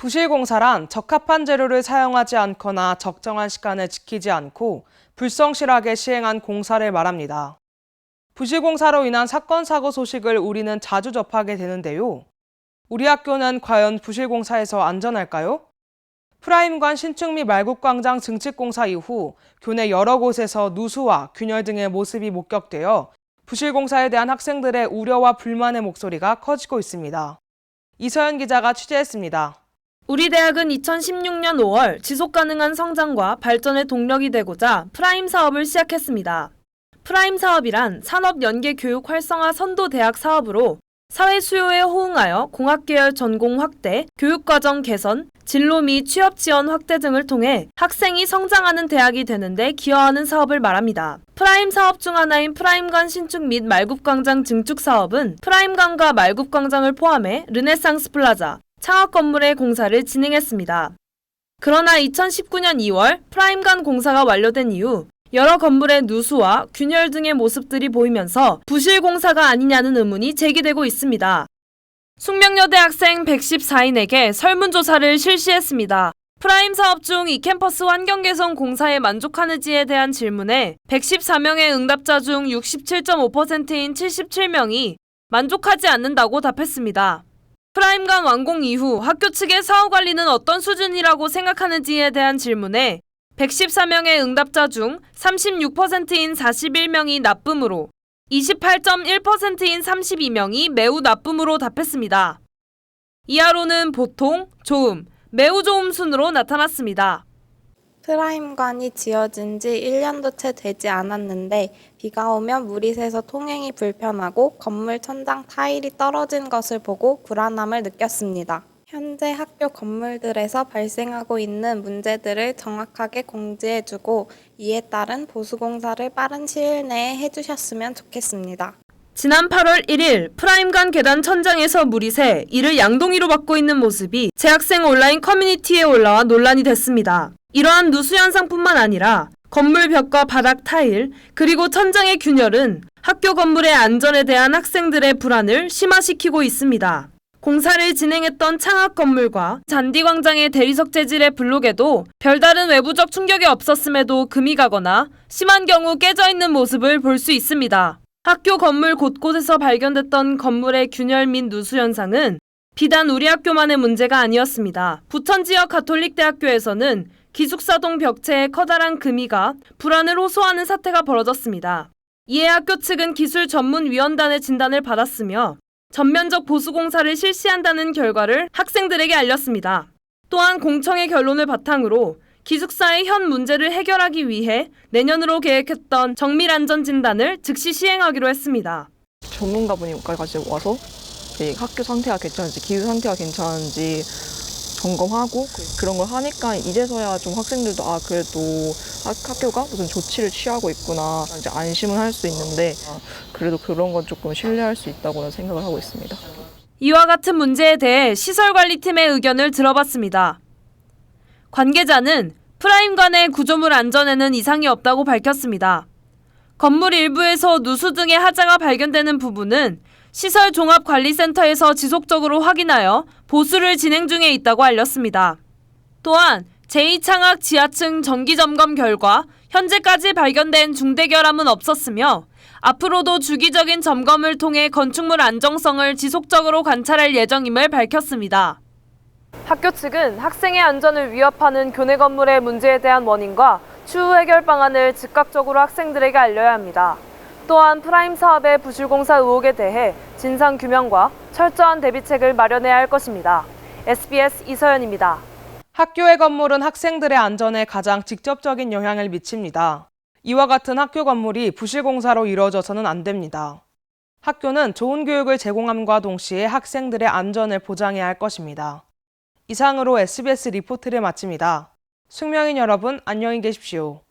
부실공사란 적합한 재료를 사용하지 않거나 적정한 시간을 지키지 않고 불성실하게 시행한 공사를 말합니다. 부실공사로 인한 사건, 사고 소식을 우리는 자주 접하게 되는데요. 우리 학교는 과연 부실공사에서 안전할까요? 프라임관 신축 및 말국광장 증축공사 이후 교내 여러 곳에서 누수와 균열 등의 모습이 목격되어 부실공사에 대한 학생들의 우려와 불만의 목소리가 커지고 있습니다. 이서연 기자가 취재했습니다. 우리 대학은 2016년 5월 지속가능한 성장과 발전의 동력이 되고자 프라임 사업을 시작했습니다. 프라임 사업이란 산업연계 교육 활성화 선도 대학 사업으로 사회 수요에 호응하여 공학계열 전공 확대, 교육과정 개선, 진로 및 취업 지원 확대 등을 통해 학생이 성장하는 대학이 되는 데 기여하는 사업을 말합니다. 프라임 사업 중 하나인 프라임관 신축 및 말굽광장 증축 사업은 프라임관과 말굽광장을 포함해 르네상스 플라자, 창업 건물의 공사를 진행했습니다. 그러나 2019년 2월 프라임관 공사가 완료된 이후 여러 건물의 누수와 균열 등의 모습들이 보이면서 부실 공사가 아니냐는 의문이 제기되고 있습니다. 숙명여대 학생 114인에게 설문조사를 실시했습니다. 프라임 사업 중 이 캠퍼스 환경 개선 공사에 만족하는지에 대한 질문에 114명의 응답자 중 67.5%인 77명이 만족하지 않는다고 답했습니다. 프라임관 완공 이후 학교 측의 사후 관리는 어떤 수준이라고 생각하는지에 대한 질문에 114명의 응답자 중 36%인 41명이 나쁨으로 28.1%인 32명이 매우 나쁨으로 답했습니다. 이하로는 보통, 좋음, 매우 좋음 순으로 나타났습니다. 프라임관이 지어진 지 1년도 채 되지 않았는데 비가 오면 물이 새서 통행이 불편하고 건물 천장 타일이 떨어진 것을 보고 불안함을 느꼈습니다. 현재 학교 건물들에서 발생하고 있는 문제들을 정확하게 공지해주고 이에 따른 보수공사를 빠른 시일 내에 해주셨으면 좋겠습니다. 지난 8월 1일 프라임관 계단 천장에서 물이 새 이를 양동이로 막고 있는 모습이 재학생 온라인 커뮤니티에 올라와 논란이 됐습니다. 이러한 누수 현상뿐만 아니라 건물 벽과 바닥 타일, 그리고 천장의 균열은 학교 건물의 안전에 대한 학생들의 불안을 심화시키고 있습니다. 공사를 진행했던 창학 건물과 잔디광장의 대리석 재질의 블록에도 별다른 외부적 충격이 없었음에도 금이 가거나 심한 경우 깨져 있는 모습을 볼 수 있습니다. 학교 건물 곳곳에서 발견됐던 건물의 균열 및 누수 현상은 비단 우리 학교만의 문제가 아니었습니다. 부천 지역 가톨릭대학교에서는 기숙사동 벽체에 커다란 금이가 불안을 호소하는 사태가 벌어졌습니다. 이에 학교 측은 기술전문위원단의 진단을 받았으며 전면적 보수공사를 실시한다는 결과를 학생들에게 알렸습니다. 또한 공청의 결론을 바탕으로 기숙사의 현 문제를 해결하기 위해 내년으로 계획했던 정밀안전진단을 즉시 시행하기로 했습니다. 전문가분이까지 와서 학교 상태가 괜찮은지, 기후 상태가 괜찮은지 점검하고 그런 걸 하니까 이제서야 좀 학생들도 그래도 학교가 무슨 조치를 취하고 있구나 이제 안심은 할 수 있는데 그래도 그런 건 조금 신뢰할 수 있다고는 생각을 하고 있습니다. 이와 같은 문제에 대해 시설관리팀의 의견을 들어봤습니다. 관계자는 프라임관의 구조물 안전에는 이상이 없다고 밝혔습니다. 건물 일부에서 누수 등의 하자가 발견되는 부분은 시설종합관리센터에서 지속적으로 확인하여 보수를 진행 중에 있다고 알렸습니다. 또한 제2창학 지하층 정기점검 결과 현재까지 발견된 중대결함은 없었으며 앞으로도 주기적인 점검을 통해 건축물 안정성을 지속적으로 관찰할 예정임을 밝혔습니다. 학교 측은 학생의 안전을 위협하는 교내 건물의 문제에 대한 원인과 추후 해결 방안을 즉각적으로 학생들에게 알려야 합니다. 또한 프라임 사업의 부실공사 의혹에 대해 진상규명과 철저한 대비책을 마련해야 할 것입니다. SBS 이서연입니다. 학교의 건물은 학생들의 안전에 가장 직접적인 영향을 미칩니다. 이와 같은 학교 건물이 부실공사로 이루어져서는 안 됩니다. 학교는 좋은 교육을 제공함과 동시에 학생들의 안전을 보장해야 할 것입니다. 이상으로 SBS 리포트를 마칩니다. 숙명인 여러분, 안녕히 계십시오.